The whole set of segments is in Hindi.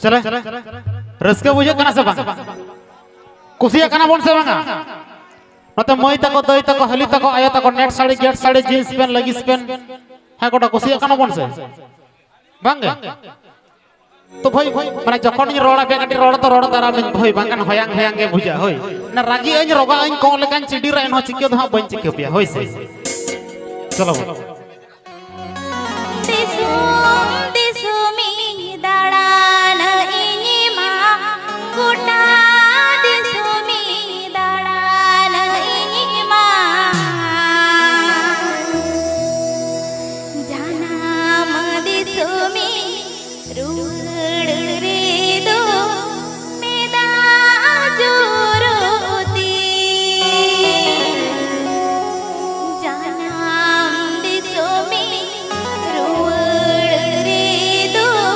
चले रस्के बुझे कना से बांगा कुसिया कना बोल से बांगा नते मई तको दई तको हली तको आया तको नेट साड़ी गेट साड़ी जींस पेन लेगिस पेन है कोटा कुसिया कना बोल से बांगे तो भाई माने जखन रोड़ा बेगाटी रोड़ा तो रोड़ा तारा में भाई बांगन होयांग होयांगे बुझा होय ना रागी अन रोगा अन को लेकान चिडी रे न चिके द बन चिके पिया होय से चलो दो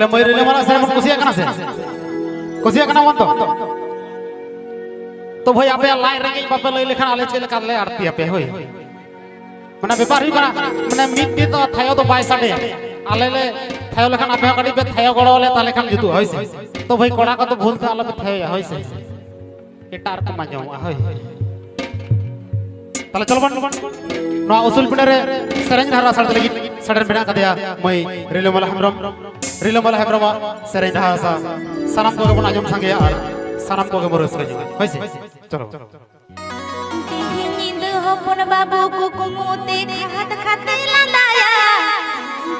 चले मई रिले माला से मन कुसिया कना से कुसिया कना मन तो भाई आपे लाई रेंगे बापे लई लेखन आले चले काले आरती आपे होय मने व्यापार हुई कना मने मिट्टी तो थायो तो बाय साडे आले ले थायो लेखन आपे कडी पे थायो गड़ो ले ताले खान जुतु होय से तो भाई कोड़ा का तो भूल से आले पे थायो होय से एटार को माजो होय ताले चलो बन नो उसूल पिंडे रे सेरेंज धारा साडे लगी सडर बिना कदया मई रिलेमला हेमरम सेरेंज धारा सा सनम को बन आजम संगे यार सनम को मोरस के होय से चलो नींद होपन बाबू कुकुमुते खात खाते लांदाया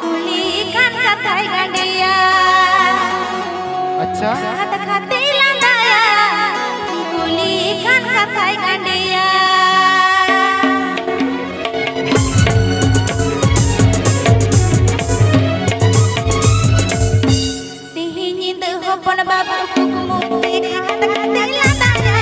गुली खान कथाई गंडिया अच्छा खात खाते लांदाया गुली खान कथाई गंडिया नींद होपन बाबू कुकुमुते खात खाते लांदाया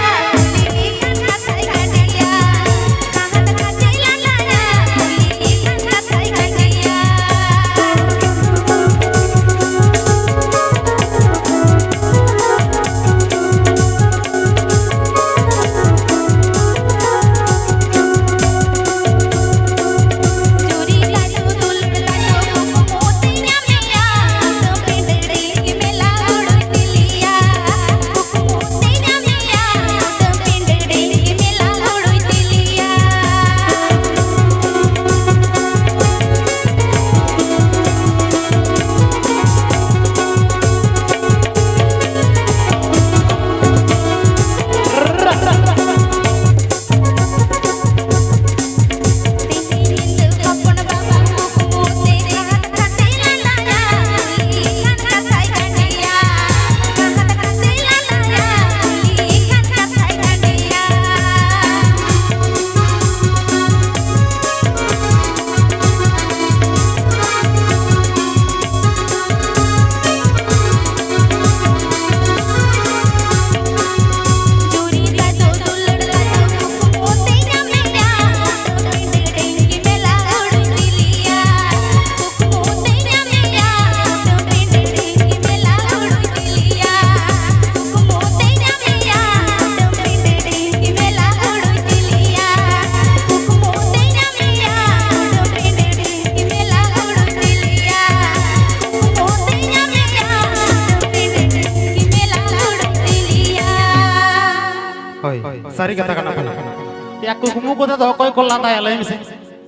सारी कथा करना भाई या कुकुमु को तो कोई को लांदा है लइम से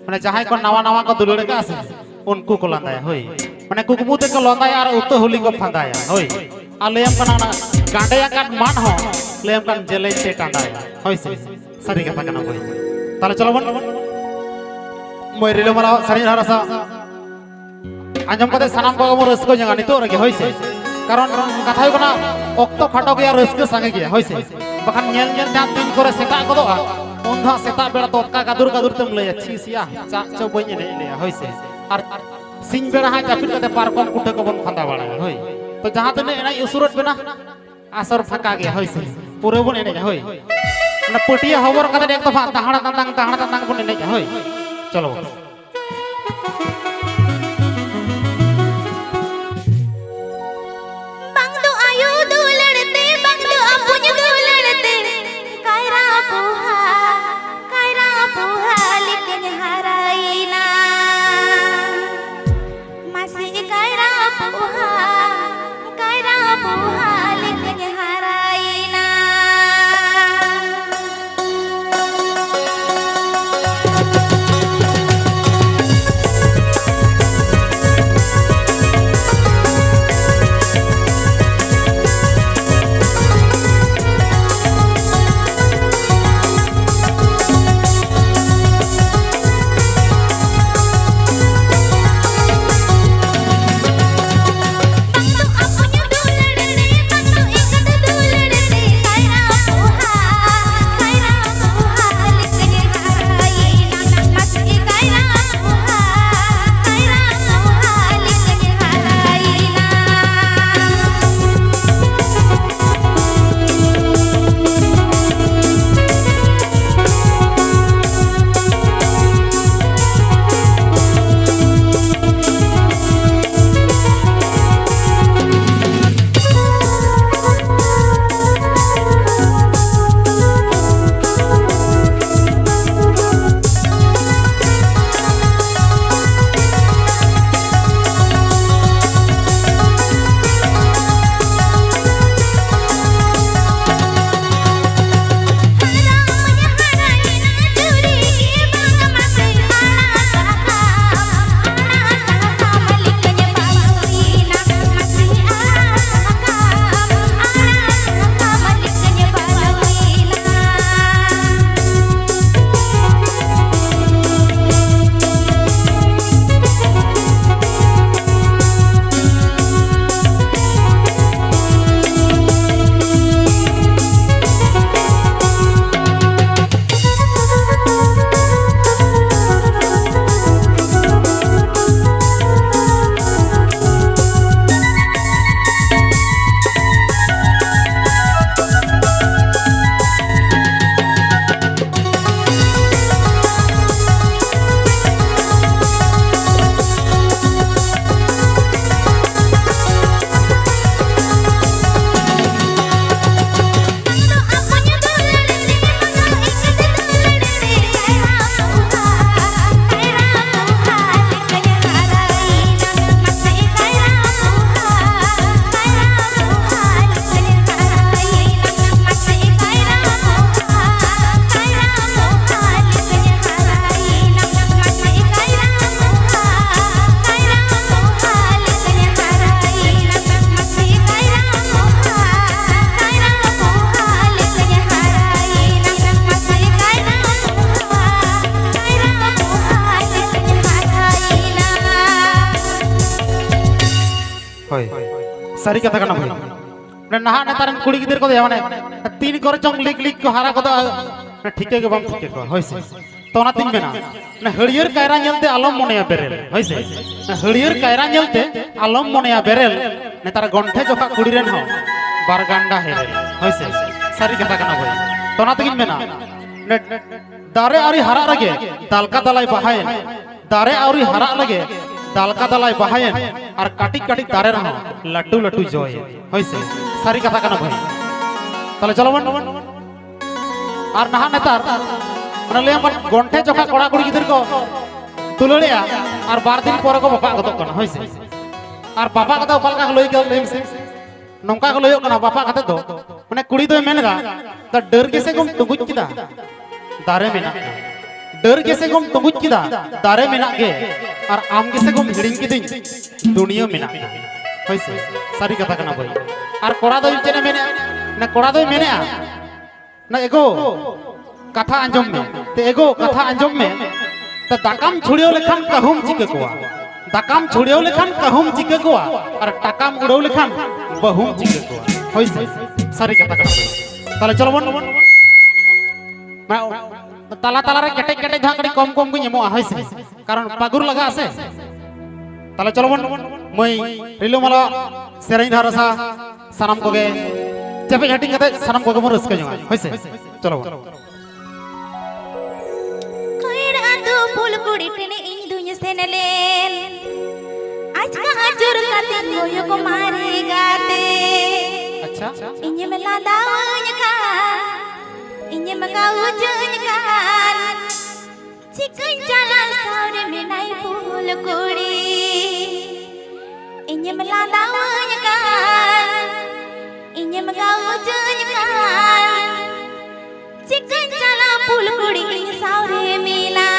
माने जहां को नवा नवा को दुलड़ का से उनको को लांदा है होय माने कुकुमु ते को लांदा है और उतो होली को फंदा है होय आ लेम कना गांडे या काट मान हो लेम कन जेले से टांडा है होय से सारी कथा करना भाई ताले चलो बन मोय रिलो माला सारी हरासा आंजम कते सनाम को मोर रसको जंगा नितो रगे होय से कारण कथा हो ना ओक्तो खाटो के रसको संगे गया होय से बखान नेल नेल जान दिन करे सेता गदोआ उनधा सेता बेड़ा तो का गादुर गादुर तुम ले छिसिया चा चौ बई ने ले होय से और सिंह बेड़ा हा जापिट कते पारकम कुटे को बन फंदा बाड़ा होय तो जहां तने एना उसुरत बेना आसर फका गया होय से पूरे बन एने होय ना पटिया हवर कते एक दफा तहाड़ा तंदांग बन एने होय चलो सारी कथा कना भाई ने नहा नेतारन कुड़ी गिदर को दे माने तीन करे चंग लिक लिक को हारा को ने ठीके के बम ठीके को होइसे तो ना तीन मेना ने हड़ियर कायरा नेलते आलम मोनेया बेरेल होइसे हड़ियर कायरा नेलते आलम मोनेया बेरेल नेतार गंठे जोखा कुड़ी रेन हो बारगांडा हेरेल होइसे सारी कथा कना भाई तो ना तीन मेना ने दारे आरी हरा लगे दालका दलाई बहायन दारे आरी हरा लगे दालका दलाई बहायन और काटी काटी दारे रहा लड्डू लड्डू जय होइसे सारी कथा कना भाई ताले चलो बन और नहा नेतार ले गंठे जोखा कड़ा कुड़ी गिदर को तुलड़िया और 12 दिन पर को बापा गतो कना होइसे और बापा कतो पलका लई गल लेम से नंका को लयो कना बापा कते दो माने कुड़ी दो मेनगा त डर के से गुम टुगुच किदा दारे मेना डर के से गुम टुगुच किदा दारे मेना के और आम के से गुम हिडिंग किदिन दुनिया मेना होइसे सारी कथा कना भाई और कोड़ा दो चेने मेने ना कोड़ा दो मेने ना एगो कथा अंजम में ते एगो कथा अंजम में त दाकाम छुड़ियो लेखान कहूम चिके कोआ दाकाम छुड़ियो लेखान कहूम चिके कोआ और टाकाम उड़ो लेखान बहुम चिके कोआ होइसे सारी कथा कना भाई ताले चलो बन ताला ताला रे केटे केटे जहां कड़ी कम कम को नेमो होइसे कारण पागुर लगा आसे ताले चलो बन मई रिलो माला सेराई धारसा सनम कोगे चेपे हटिंग कते सनम कोगे मोर रसका जंगा होइसे चलो फूल कुड़ी टेने इन दुनिया से नलेल आज का अजर काते कोयो को मारेगा ते अच्छा इन्हे में लादावन का इन्हे में गाउजन का चिकन चला सारे में नाई फूल कुड़ी इन्हे में लादावन का इन्हे में गाउजन का चिकन चला फूल कुड़ी सारे मिला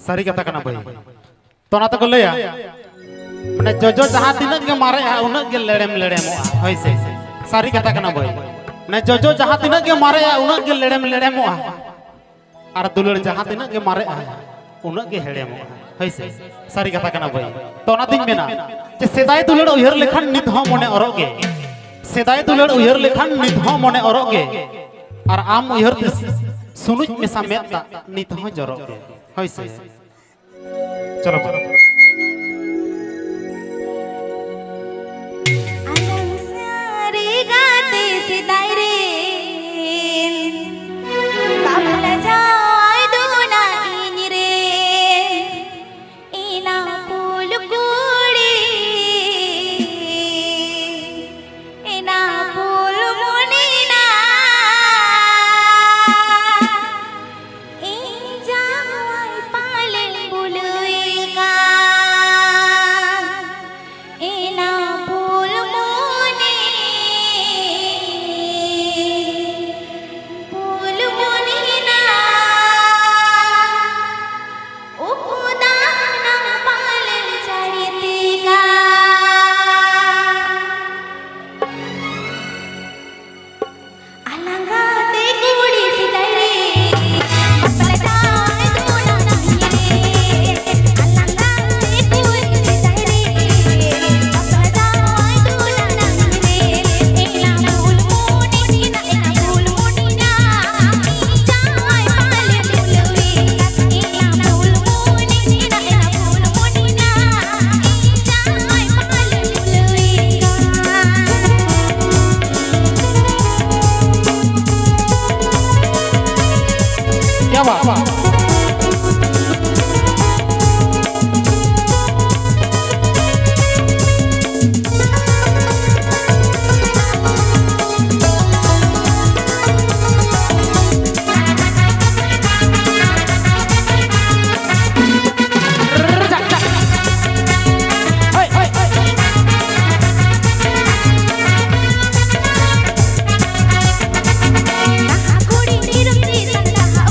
सारी कथा कना भाई तो ना तो लैया माने जोजो जहां तिनक के मारे उनक के लेड़ेम लेड़ेमोआ होय से सारी कथा कना भाई माने जोजो जहां तिनक के मारे उनक के लेड़ेम लेड़ेमोआ और दुलड़ जहां तिनक के मारे उनक के हेड़ेमोआ होय से सारी कथा कना भाई तो ना दिन मेना जे सेदाय दुलड़ उयहर लेखन नित हो मने अरोगे सेदाय दुलड़ उयहर लेखन नित हो मने अरोगे और आम उयहर सुनुज मेसा मेता नित हो जरोगे होय से चलो alang sari gate sidai re kapla jay duna ini re ina pul kudi ina pul munina injawai palen buluika ina pul muni munina upudanang palen caritika alangate kudi sidai re kapla jay duna ini re alangate kudi sidai re kapla jay duna ini re ina pul munina jawai palen buluika ina pul munina jawai palen buluika क्या बात Kudi dirti tanah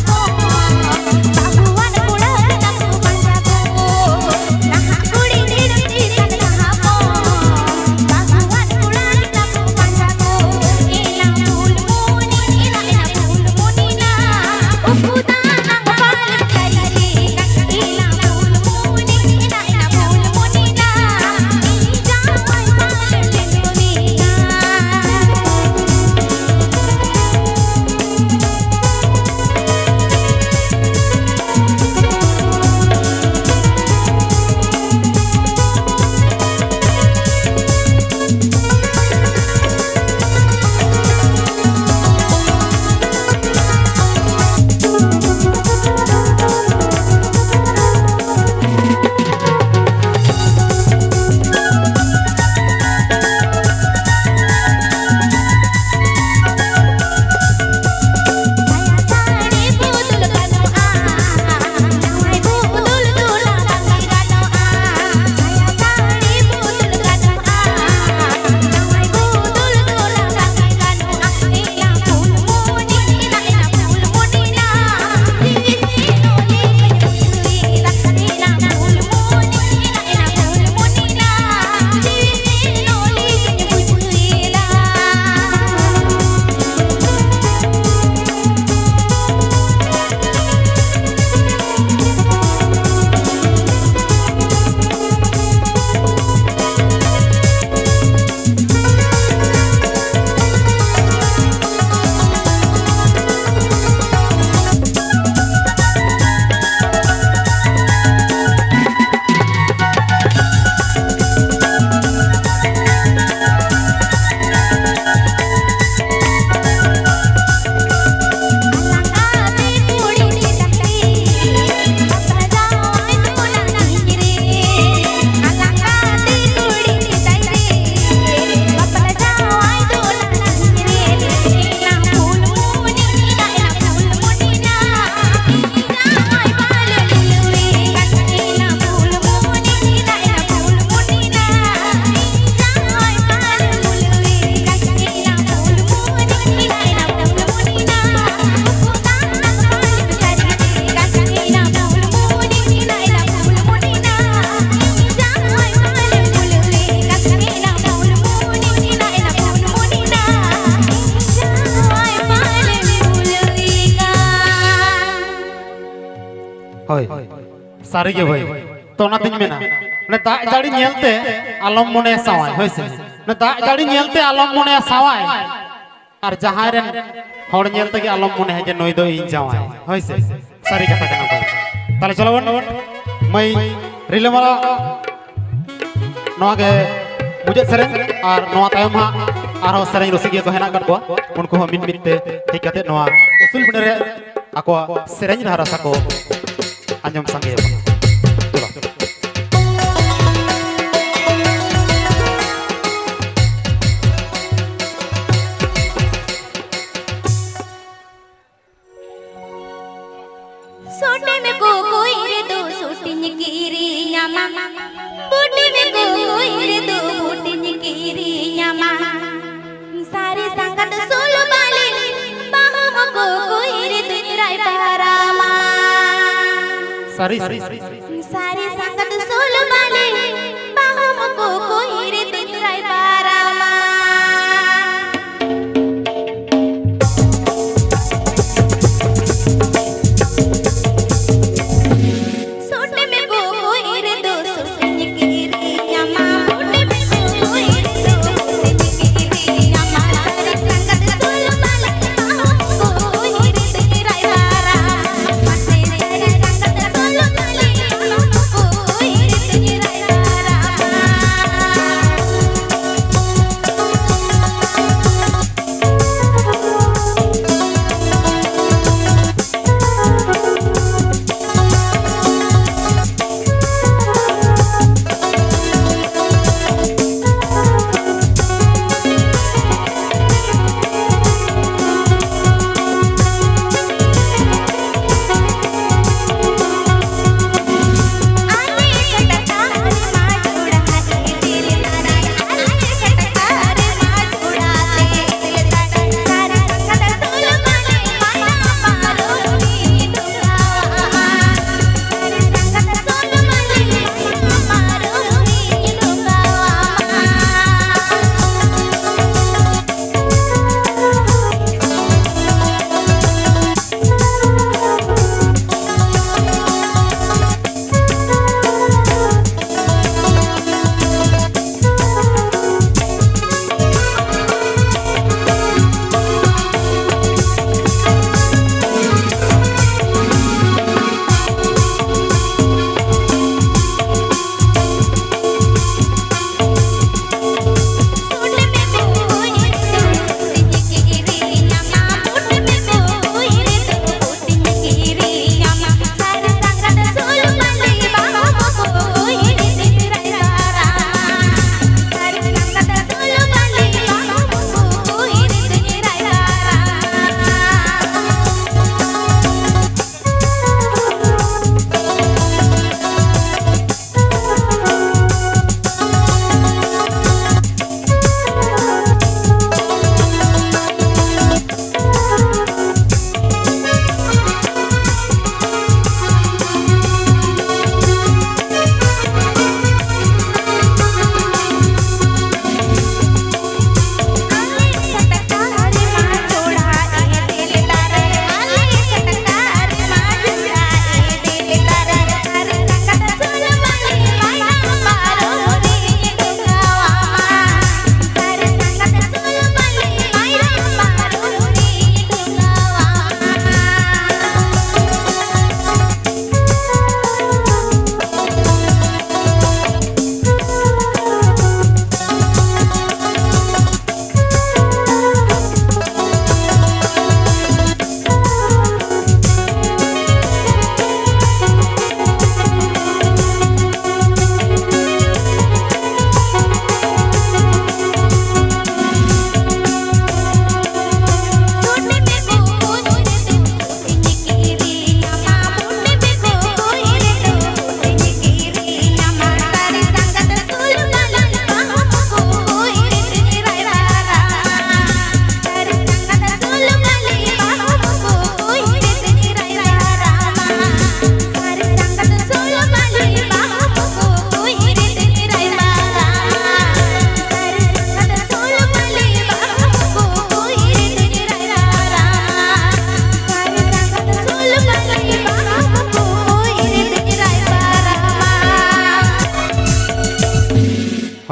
होय सारी के भाई तो ना तिन मेना ने दाग जाड़ी नेलते आलम मने सावाय होय से ने दाग जाड़ी नेलते आलम मने सावाय और जहां रेन हड़ नेलते के आलम मने जे नई दो इन जावाय होय से सारी कथा कना भाई ताले चलो वन मई रिलेमाला नवा के मुझे सेरेन और नवा तायम हा आरो सेरेन रसिकिया को हेना कर को उनको हम मिन मिनते ठीक कते नवा उसूल बने रे ako सेरेन धारा सको आंजम संगे चलो सोटे में को कोई रे दो सोटिन कीरी न्यामा बूटी में को कोई रे दो बूटिन कीरी न्यामा सारे संगत सोलो बाले बाहों को कोई रे दुराई पारामा सारी